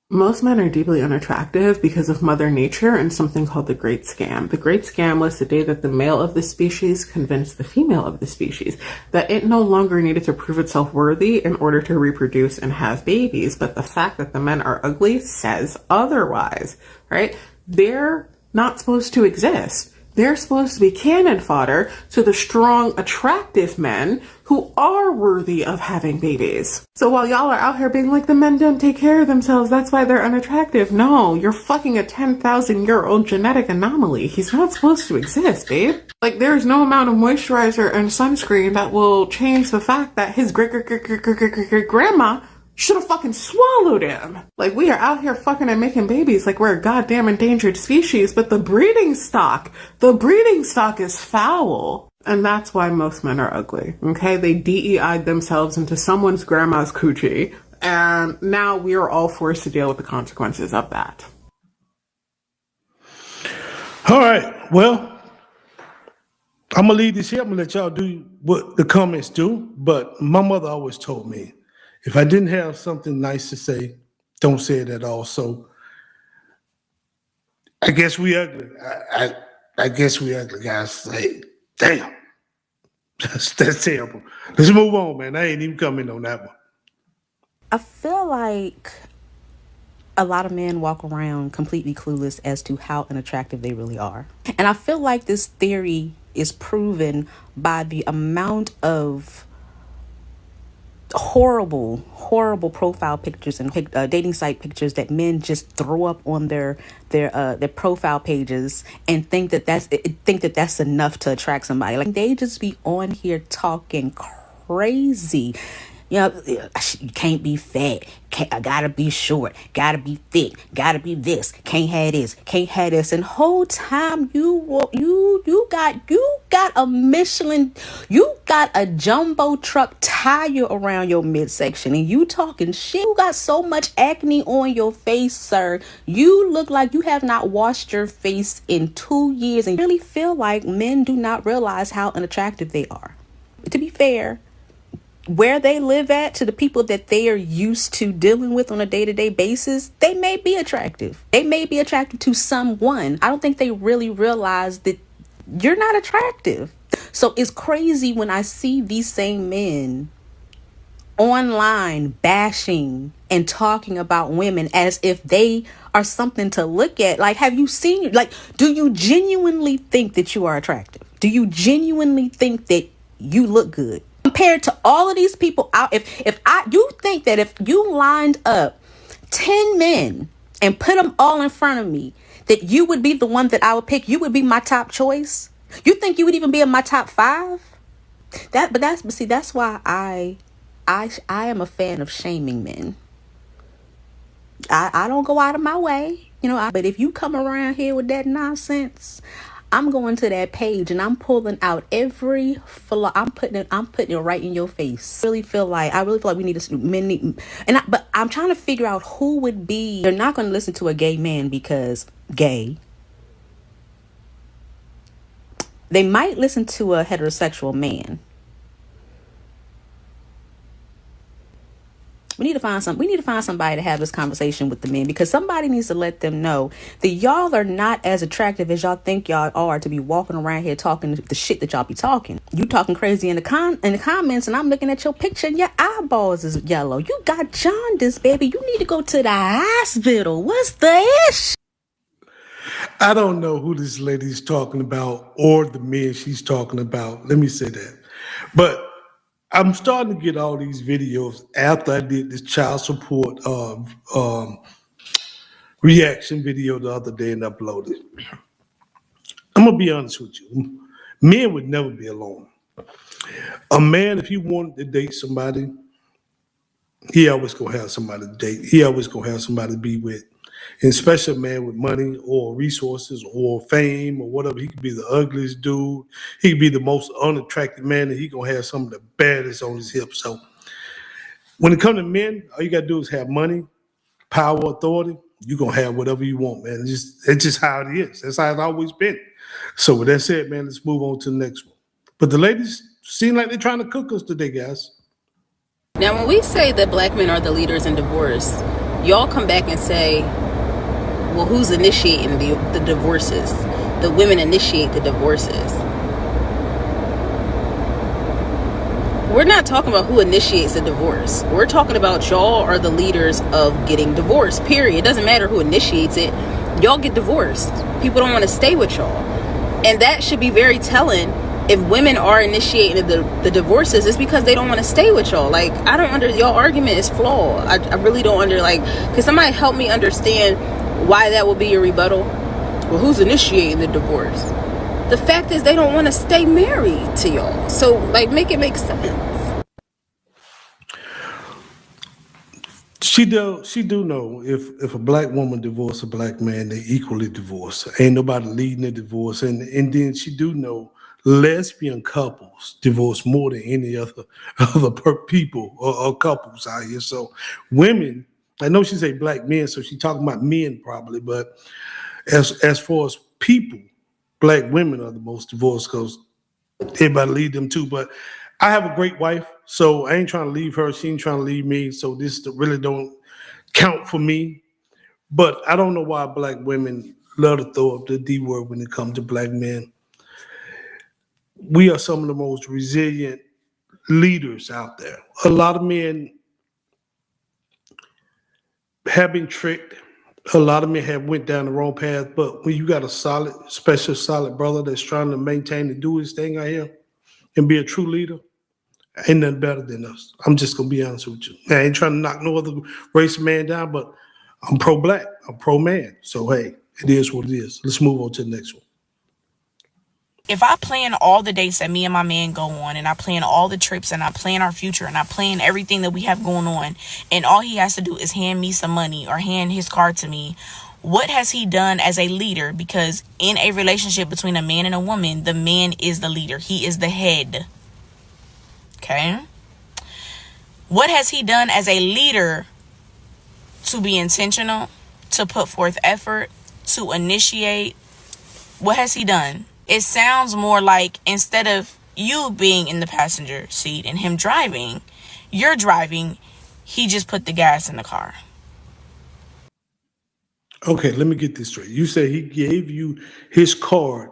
Most men are deeply unattractive because of Mother Nature and something called the Great Scam. The Great Scam was the day that the male of the species convinced the female of the species that it no longer needed to prove itself worthy in order to reproduce and have babies. But the fact that the men are ugly says otherwise, right? They're not supposed to exist. They're supposed to be cannon fodder to the strong, attractive men who are worthy of having babies. So while y'all are out here being like, the men don't take care of themselves, that's why they're unattractive. No, you're fucking a 10,000-year-old genetic anomaly. He's not supposed to exist, babe. Like, there's no amount of moisturizer and sunscreen that will change the fact that his great-great-great-great-great-grandma should have fucking swallowed him. Like, we are out here fucking and making babies like we're a goddamn endangered species, but the breeding stock is foul. And that's why most men are ugly, okay? They DEI'd themselves into someone's grandma's coochie, and now we are all forced to deal with the consequences of that. All right, well, I'm gonna leave this here. I'm gonna let y'all do what the comments do. But my mother always told me, if I didn't have something nice to say, don't say it at all. So I guess we ugly. I guess we ugly, guys. Hey, damn, that's terrible. Let's move on, man. I ain't even coming on that one. I feel like a lot of men walk around completely clueless as to how unattractive they really are. And I feel like this theory is proven by the amount of horrible profile pictures and dating site pictures that men just throw up on their profile pages and think that that's enough to attract somebody. Like, they just be on here talking crazy. You know, you can't be fat. I gotta be short. Gotta be thick. Gotta be this. Can't have this. Can't have this. And whole time you got a Michelin. You got a jumbo truck tire around your midsection, and you talking shit. You got so much acne on your face, sir. You look like you have not washed your face in 2 years, and really feel like men do not realize how unattractive they are. To be fair, where they live at, to the people that they are used to dealing with on a day-to-day basis, they may be attractive. They may be attractive to someone. I don't think they really realize that you're not attractive. So it's crazy when I see these same men online bashing and talking about women as if they are something to look at. Like, have you seen, like, do you genuinely think that you are attractive? Do you genuinely think that you look good? Compared to all of these people out, you think that if you lined up 10 men and put them all in front of me, that you would be the one that I would pick? You would be my top choice? You think you would even be in my top 5? That's why I am a fan of shaming men. I don't go out of my way, but if you come around here with that nonsense, I'm going to that page and I'm pulling out every flaw. I'm putting it right in your face. I really feel like we need to but I'm trying to figure out who would be. They're not going to listen to a gay man because gay. They might listen to a heterosexual man. We need to find somebody to have this conversation with the men, because somebody needs to let them know that y'all are not as attractive as y'all think y'all are to be walking around here talking the shit that y'all be talking. You talking crazy in the comments, and I'm looking at your picture and your eyeballs is yellow. You got jaundice, baby. You need to go to the hospital. What's the issue? I don't know who this lady's talking about or the men she's talking about. Let me say that. But I'm starting to get all these videos after I did this child support reaction video the other day and uploaded. I'm going to be honest with you. Men would never be alone. A man, if he wanted to date somebody, he always going to have somebody to date. He always going to have somebody to be with. And especially a man with money or resources or fame or whatever. He could be the ugliest dude. He could be the most unattractive man, and he going to have some of the baddest on his hip. So when it comes to men, all you got to do is have money, power, authority. You're going to have whatever you want, man. It's just how it is. That's how it's always been. So with that said, man, let's move on to the next one. But the ladies seem like they're trying to cook us today, guys. Now, when we say that black men are the leaders in divorce, y'all come back and say, well, who's initiating the divorces? The women initiate the divorces. We're not talking about who initiates the divorce. We're talking about y'all are the leaders of getting divorced, period. It doesn't matter who initiates it. Y'all get divorced. People don't want to stay with y'all. And that should be very telling. If women are initiating the divorces, it's because they don't want to stay with y'all. Like, I don't y'all argument is flawed. I really don't can somebody help me understand why that would be your rebuttal? Well, who's initiating the divorce? The fact is they don't want to stay married to y'all. So, like, make it make sense. She do know if a black woman divorce a black man, they equally divorce. Ain't nobody leading the divorce. And then she do know lesbian couples divorce more than any other people or couples out here. So women, I know she say black men, so she talking about men probably, but as far as people, black women are the most divorced because everybody lead them too. But I have a great wife, so I ain't trying to leave her. She ain't trying to leave me. So this really don't count for me. But I don't know why black women love to throw up the D word when it comes to black men. We are some of the most resilient leaders out there. A lot of men have been tricked. A lot of men have went down the wrong path. But when you got a solid brother that's trying to maintain and do his thing out here and be a true leader, ain't nothing better than us. I'm just gonna be honest with you. I ain't trying to knock no other race man down, but I'm pro-black. I'm pro-man. So hey, it is what it is. Let's move on to the next one. If I plan all the dates that me and my man go on, and I plan all the trips, and I plan our future, and I plan everything that we have going on, and all he has to do is hand me some money or hand his car to me, what has he done as a leader? Because in a relationship between a man and a woman, the man is the leader. He is the head. Okay? What has he done as a leader to be intentional, to put forth effort, to initiate? What has he done? It sounds more like instead of you being in the passenger seat and him driving, you're driving, he just put the gas in the car. Okay, let me get this straight. You said he gave you his card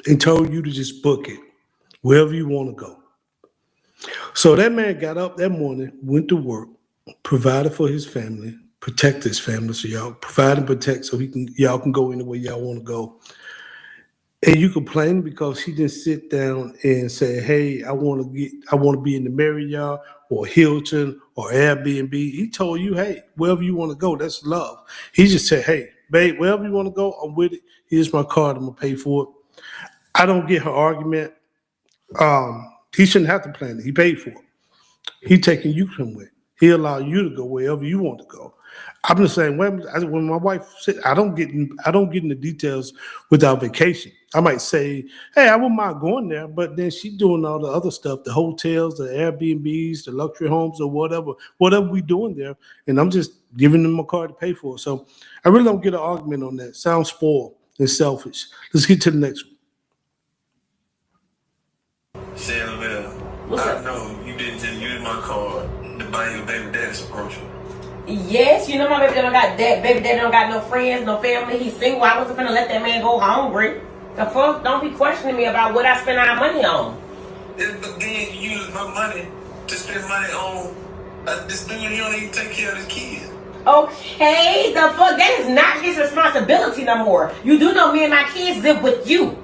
and told you to just book it wherever you want to go. So that man got up that morning, went to work, provided for his family, protect his family, so y'all provide and protect so y'all can go anywhere y'all want to go. And you complain because he didn't sit down and say, "Hey, I want to be in the Marriott or Hilton or Airbnb." He told you, "Hey, wherever you want to go, that's love." He just said, "Hey, babe, wherever you want to go, I'm with it. Here's my card. I'm gonna pay for it." I don't get her argument. He shouldn't have to plan it. He paid for it. He taking you somewhere. He allow you to go wherever you want to go. I'm the same way. When my wife said, I don't get in the details with our vacation. I might say, "Hey, I wouldn't mind going there," but then she's doing all the other stuff, the hotels, the Airbnbs, the luxury homes, or whatever we doing there, and I'm just giving them a card to pay for it. So I really don't get an argument on that. Sounds spoiled and selfish. Let's get to the next one. Shannon, I know you didn't just use my card to buy your baby daddy some groceries. Yes, you know my baby daddy don't got no friends, no family. He's single. I wasn't gonna let that man go hungry. The fuck, don't be questioning me about what I spend our money on. But then you use my money to spend money on this dude. He don't even take care of his kids. Okay, the fuck, that is not his responsibility no more. You do know me and my kids live with you.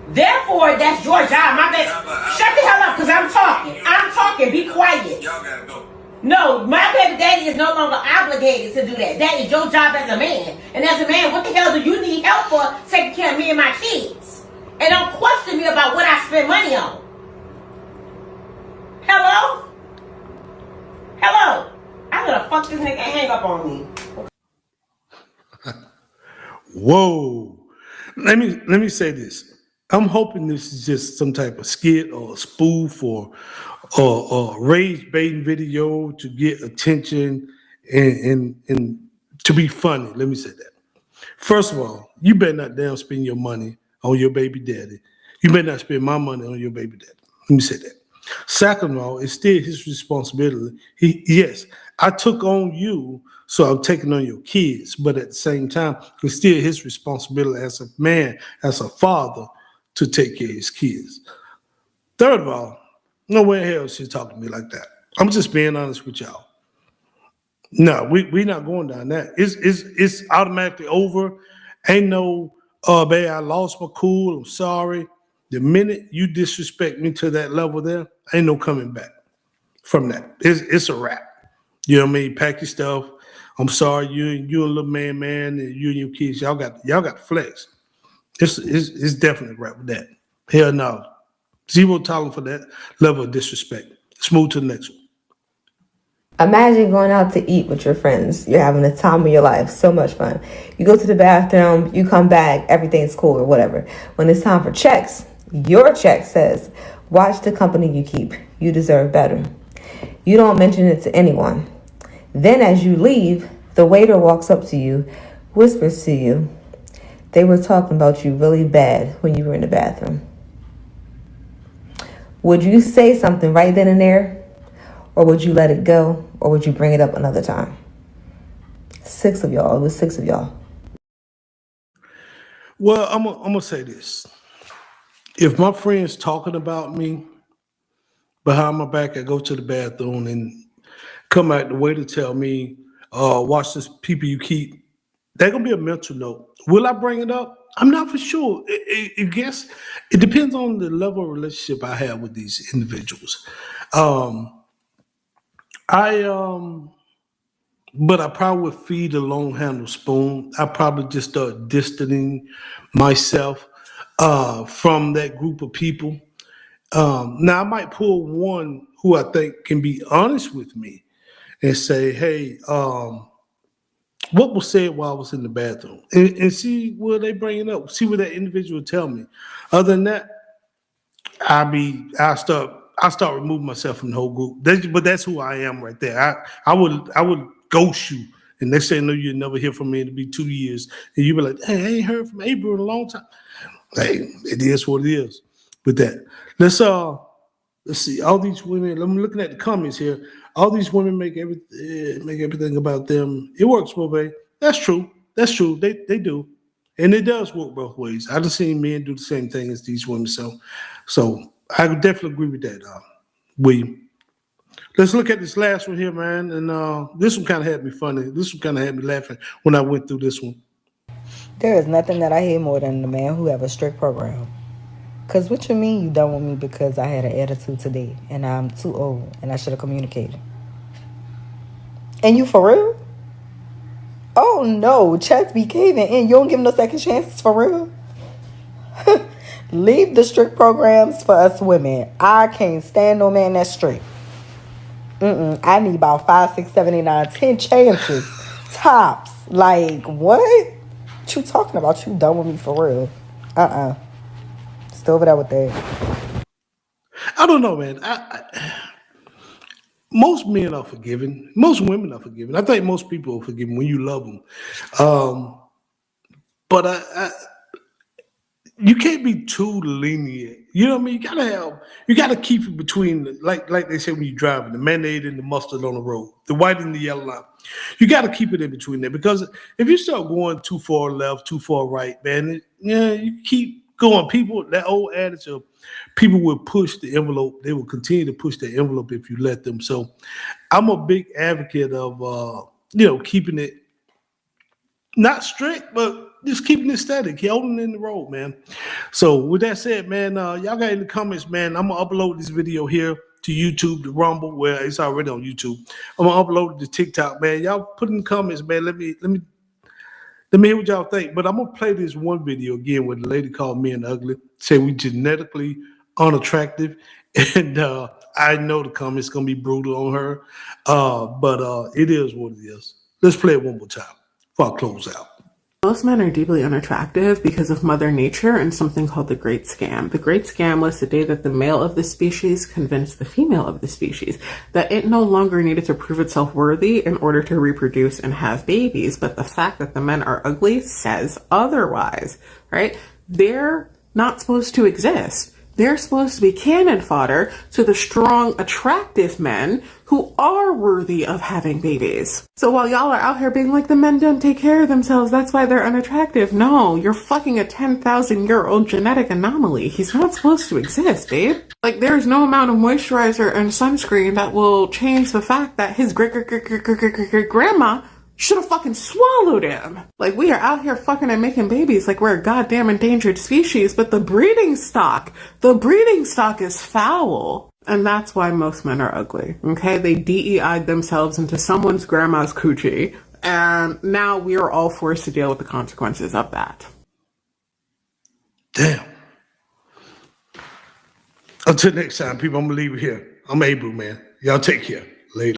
Therefore, that's your job. My baby, shut the hell up, because I'm talking. Be quiet. Y'all gotta go. No, my baby daddy is no longer obligated to do that. That is your job as a man. And as a man, what the hell do you need help for taking care of me and my kids? And don't question me about what I spend money on. Hello? I'm gonna fuck this nigga and hang up on me. Whoa. Let me say this. I'm hoping this is just some type of skit or a spoof or rage baiting video to get attention and to be funny. Let me say that. First of all, you better not damn spend your money on your baby daddy. You better not spend my money on your baby daddy. Let me say that. Second of all, it's still his responsibility. Yes, I took on you, so I'm taking on your kids. But at the same time, it's still his responsibility as a man, as a father, to take care of his kids. Third of all, no way in hell she's talking to me like that. I'm just being honest with y'all. No, we not going down that. It's automatically over. Ain't no, babe, I lost my cool. I'm sorry. The minute you disrespect me to that level there, ain't no coming back from that. It's a wrap. You know what I mean? Pack your stuff. I'm sorry, you a little man, and you and your kids, y'all got to flex. It's definitely a wrap with that. Hell no. Zero tolerance for that level of disrespect. Let's move to the next one. Imagine going out to eat with your friends. You're having the time of your life. So much fun. You go to the bathroom, you come back, everything's cool or whatever. When it's time for checks, your check says, watch the company you keep. You deserve better. You don't mention it to anyone. Then as you leave, the waiter walks up to you, whispers to you, they were talking about you really bad when you were in the bathroom. Would you say something right then and there? Or would you let it go? Or would you bring it up another time? 6 of y'all. It was 6 of y'all. Well, I'm gonna say this. If my friend's talking about me behind my back, I go to the bathroom and come out the way to tell me, watch this people you keep. That's gonna be a mental note. Will I bring it up? I'm not for sure. I guess it depends on the level of relationship I have with these individuals. But I probably would feed a long handle spoon. I probably just start distancing myself from that group of people. Now I might pull one who I think can be honest with me and say, "Hey, what was said while I was in the bathroom?" And see where they bring it up. See what that individual tell me. Other than that, I start removing myself from the whole group. But that's who I am right there. I would ghost you, and next thing you know, you'll never hear from me. It'll be 2 years, and you'll be like, "Hey, I ain't heard from April in a long time." Hey, it is what it is. With that, let's see. All these women. I'm looking at the comments here. All these women make everything about them. It works, babe. That's true. That's true. They do. And it does work both ways. I've just seen men do the same thing as these women. So I would definitely agree with that, William. Let's look at this last one here, man. And this one kind of had me funny. This one kind of had me laughing when I went through this one. There is nothing that I hate more than the man who have a strict program. Because what you mean you done with me because I had an attitude today and I'm too old and I should have communicated? And you for real? Oh no, checks be caving in. You don't give no second chances for real? Leave the strict programs for us women. I can't stand no man that's strict. I need about 5, 6, 7, 8, 9, 10 chances. Tops. Like, what? What you talking about? You done with me for real? Still over there with that. I don't know, man. Most men are forgiving. Most women are forgiving. I think most people are forgiving when you love them. But you can't be too lenient. You know what I mean? You gotta keep it between, like they say when you're driving, the mayonnaise and the mustard on the road, the white and the yellow line. You gotta keep it in between there, because if you start going too far left, too far right, man, you keep going. People, that old adage of people will push the envelope. They will continue to push the envelope if you let them. So I'm a big advocate of, keeping it not strict, but just keeping it steady, holding in the road, man. So with that said, man, y'all got in the comments, man. I'm gonna upload this video here to YouTube, the Rumble, where it's already on YouTube. I'm gonna upload it to TikTok, man. Y'all put in the comments, man. Let me hear what y'all think. But I'm gonna play this one video again where the lady called me an ugly, say we genetically unattractive, and I know the comments gonna be brutal on her, but it is what it is. Let's play it one more time before I close out. Most men are deeply unattractive because of Mother Nature and something called the Great Scam. The Great Scam was the day that the male of the species convinced the female of the species that it no longer needed to prove itself worthy in order to reproduce and have babies. But the fact that the men are ugly says otherwise, right? They're not supposed to exist. They're supposed to be cannon fodder to the strong, attractive men who are worthy of having babies. So while y'all are out here being like, the men don't take care of themselves, that's why they're unattractive. No, you're fucking a 10,000-year-old genetic anomaly. He's not supposed to exist, babe. Like, there's no amount of moisturizer and sunscreen that will change the fact that his great-great-great-great-great-grandma should have fucking swallowed him. Like, we are out here fucking and making babies like we're a goddamn endangered species, but the breeding stock is foul. And that's why most men are ugly, okay? They DEI'd themselves into someone's grandma's coochie, and now we are all forced to deal with the consequences of that. Damn. Until next time, people, I'm going to leave it here. I'm Abu, man. Y'all take care. Later.